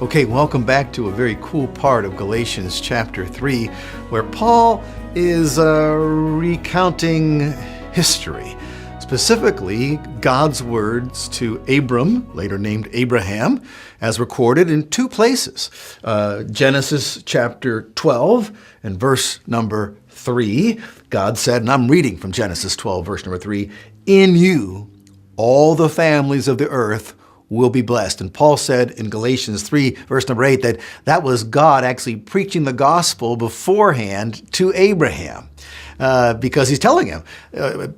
Okay, welcome back to a very cool part of Galatians chapter 3, where Paul is recounting history, specifically God's words to Abram, later named Abraham, as recorded in two places. Genesis chapter 12 and verse number 3, God said, and I'm reading from Genesis 12, verse number 3, "In you all the families of the earth will be blessed." And Paul said in Galatians 3, verse number 8, that was God actually preaching the gospel beforehand to Abraham. Because he's telling him,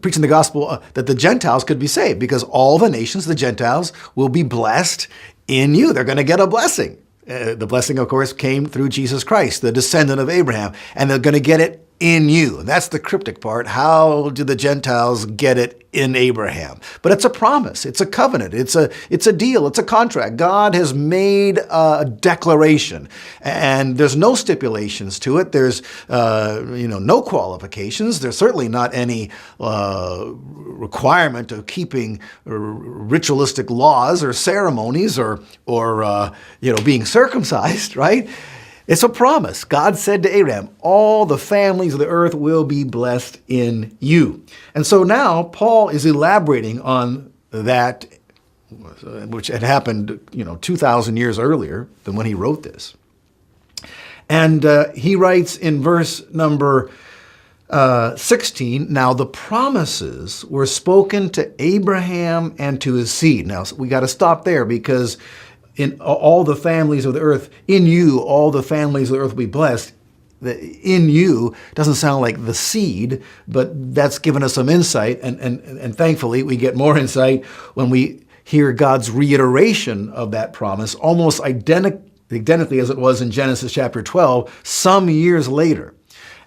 preaching the gospel, that the Gentiles could be saved, because all the nations, the Gentiles, will be blessed in you. They're going to get a blessing. The blessing, of course, came through Jesus Christ, the descendant of Abraham, and they're going to get it in you. And that's the cryptic part. How do the Gentiles get it in Abraham? But it's a promise. It's a covenant. It's a deal. It's a contract. God has made a declaration, and there's no stipulations to it. There's no qualifications. There's certainly not any requirement of keeping ritualistic laws or ceremonies or being circumcised, right? It's a promise. God said to Abraham, all the families of the earth will be blessed in you. And so now Paul is elaborating on that, which had happened, 2,000 years earlier than when he wrote this. And he writes in verse number 16, "Now the promises were spoken to Abraham and to his seed." Now we got to stop there, because in all the families of the earth, in you, all the families of the earth will be blessed. The in you doesn't sound like the seed, but that's given us some insight. And thankfully, we get more insight when we hear God's reiteration of that promise, almost identically as it was in Genesis chapter 12, some years later,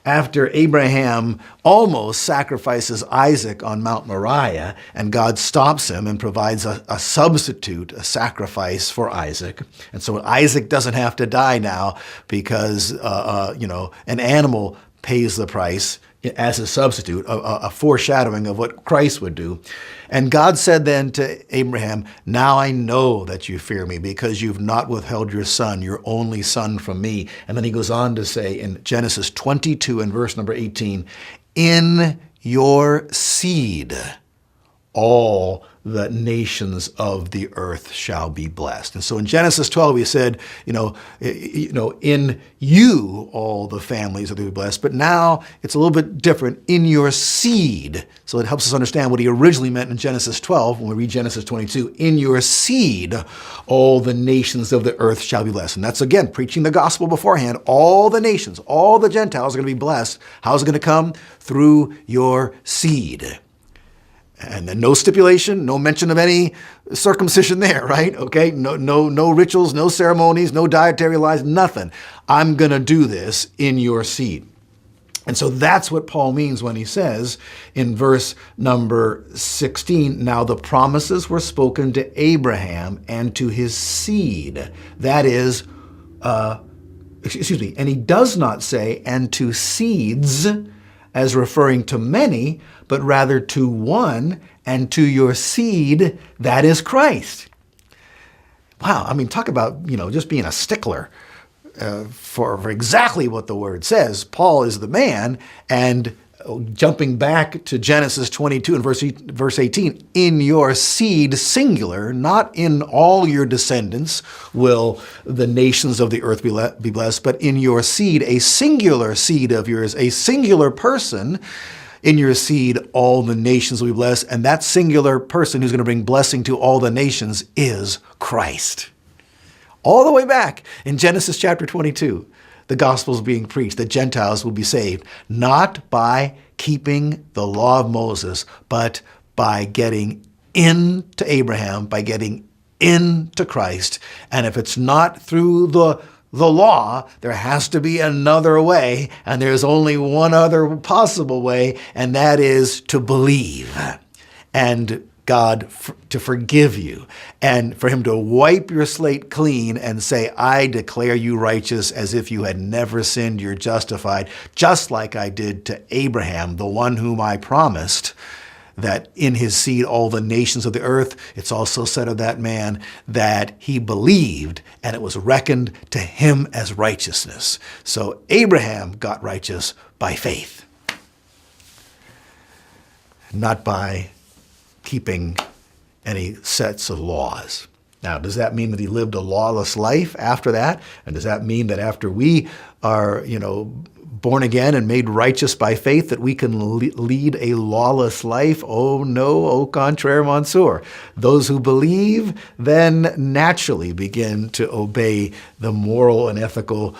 after Abraham almost sacrifices Isaac on Mount Moriah, and God stops him and provides a substitute, a sacrifice for Isaac. And so Isaac doesn't have to die now, because an animal pays the price as a substitute, a foreshadowing of what Christ would do. And God said then to Abraham, "Now I know that you fear me, because you've not withheld your son, your only son, from me." And then he goes on to say in Genesis 22 and verse number 18, "In your seed, all the nations of the earth shall be blessed." And so in Genesis 12, he said, in you, all the families will be blessed. But now it's a little bit different, in your seed. So it helps us understand what he originally meant in Genesis 12 when we read Genesis 22. In your seed, all the nations of the earth shall be blessed. And that's, again, preaching the gospel beforehand. All the nations, all the Gentiles are going to be blessed. How's it going to come? Through your seed. And then no stipulation, no mention of any circumcision there, right? Okay, no rituals, no ceremonies, no dietary laws, nothing. I'm going to do this in your seed. And so that's what Paul means when he says in verse number 16, "Now the promises were spoken to Abraham and to his seed." That is, and he does not say, "and to seeds," as referring to many, but rather to one, and to your seed, that is Christ. Wow, I mean, talk about, just being a stickler for exactly what the word says. Paul is the man, and jumping back to Genesis 22 and verse 18, "In your seed," singular, not in all your descendants will the nations of the earth be blessed, but in your seed, a singular seed of yours, a singular person. In your seed, all the nations will be blessed. And that singular person who's going to bring blessing to all the nations is Christ. All the way back in Genesis chapter 22, the gospel is being preached. The Gentiles will be saved, not by keeping the law of Moses, but by getting into Abraham, by getting into Christ. And if it's not through the law, there has to be another way, and there's only one other possible way, and that is to believe, and God to forgive you, and for him to wipe your slate clean and say, "I declare you righteous as if you had never sinned, you're justified, just like I did to Abraham, the one whom I promised that in his seed all the nations of the earth. It's also said of that man that he believed and it was reckoned to him as righteousness. So Abraham got righteous by faith, not by keeping any sets of laws. Now, does that mean that he lived a lawless life after that? And does that mean that after we are, born again and made righteous by faith, that we can lead a lawless life? Oh no, au contraire, monsieur. Those who believe then naturally begin to obey the moral and ethical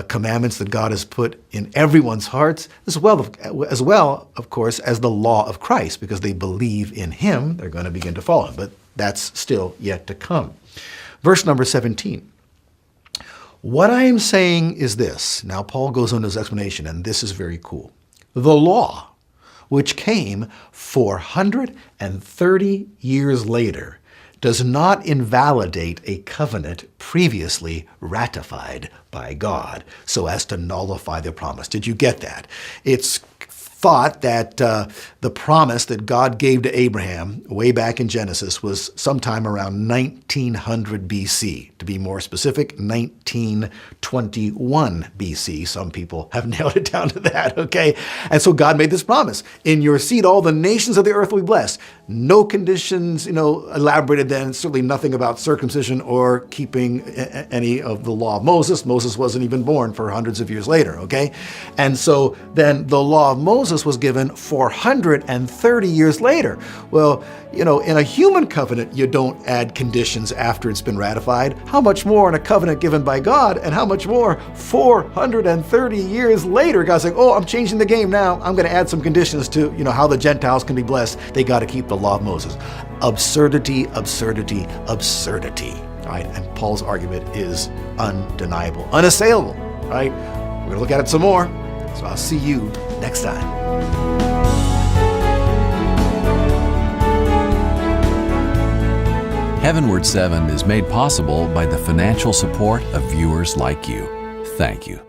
commandments that God has put in everyone's hearts, as well, of course, as the law of Christ, because they believe in him, they're going to begin to follow him. But that's still yet to come. Verse number 17. What I am saying is this. Now, Paul goes on his explanation, and this is very cool. The law, which came 430 years later, does not invalidate a covenant previously ratified by God so as to nullify the promise. Did you get that? It's thought that the promise that God gave to Abraham way back in Genesis was sometime around 1900 BC. To be more specific, 1921 BC. Some people have nailed it down to that, okay? And so God made this promise. In your seed, all the nations of the earth will be blessed. No conditions, elaborated then, certainly nothing about circumcision or keeping any of the law of Moses. Moses wasn't even born for hundreds of years later, okay? And so then the law of Moses was given 430 years later. Well, in a human covenant, you don't add conditions after it's been ratified. How much more in a covenant given by God, and how much more 430 years later? God's saying, oh, I'm changing the game now. I'm going to add some conditions to, how the Gentiles can be blessed. They got to keep the law of Moses. Absurdity, absurdity, absurdity. All right, and Paul's argument is undeniable, unassailable. All right, we're going to look at it some more. So I'll see you next time. HeavenWord 7 is made possible by the financial support of viewers like you. Thank you.